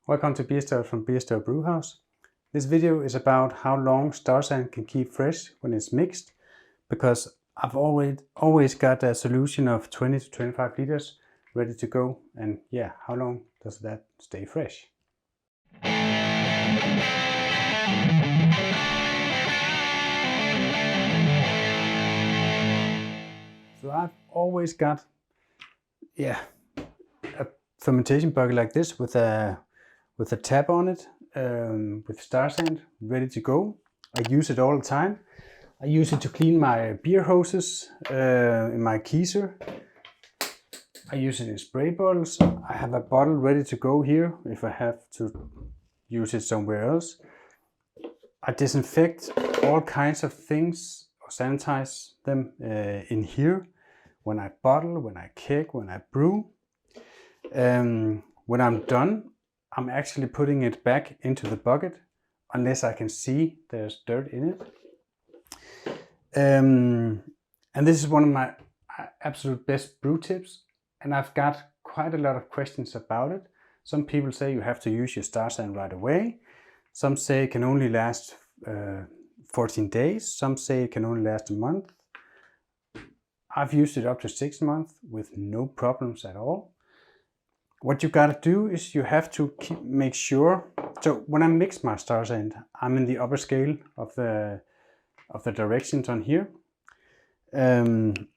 Welcome to Beerstories from Beerstory Brewhouse. This video is about how long Starsan can keep fresh when it's mixed, because I've always got a solution of 20 to 25 liters ready to go, and yeah, how long does that stay fresh? So I've always got a fermentation bucket like this with a tap on it, with Starsan ready to go. I use it all the time. I use it to clean my beer hoses in my keezer. I use it in spray bottles. I have a bottle ready to go here if I have to use it somewhere else. I disinfect all kinds of things or sanitize them in here when I bottle, when I keg, when I brew. When I'm done, I'm actually putting it back into the bucket unless I can see there's dirt in it. And this is one of my absolute best brew tips, and I've got quite a lot of questions about it. Some people say you have to use your Starsan right away. Some say it can only last 14 days. Some say it can only last a month. I've used it up to 6 months with no problems at all. What you gotta do is you have to make sure. So when I mix my Starsan, I'm in the upper scale of the directions on here. And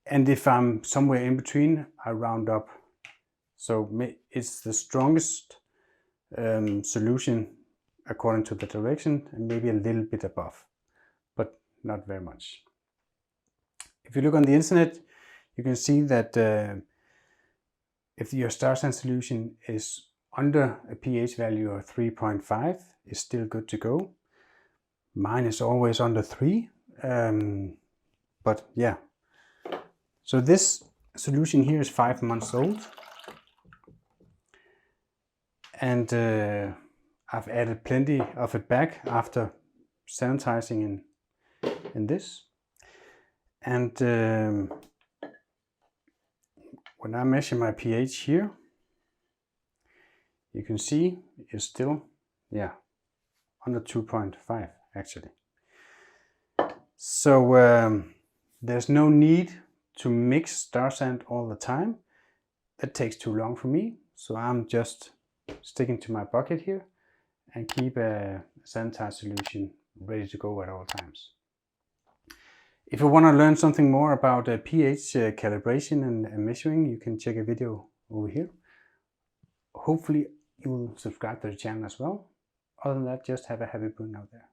if I'm somewhere in between, I round up. So it's the strongest solution according to the direction, and maybe a little bit above, but not very much. If you look on the internet, you can see that if your Starsan solution is under a pH value of 3.5, it's still good to go. Mine is always under 3, but yeah. So this solution here is 5 months old, and I've added plenty of it back after sanitizing in this. And when I measure my pH here, you can see it's still, under 2.5 actually. So there's no need to mix Starsan all the time. That takes too long for me. So I'm just sticking to my bucket here and keep a sanitized solution ready to go at all times. If you want to learn something more about pH calibration and measuring, you can check a video over here. Hopefully you will subscribe to the channel as well. Other than that, just have a happy brewing out there.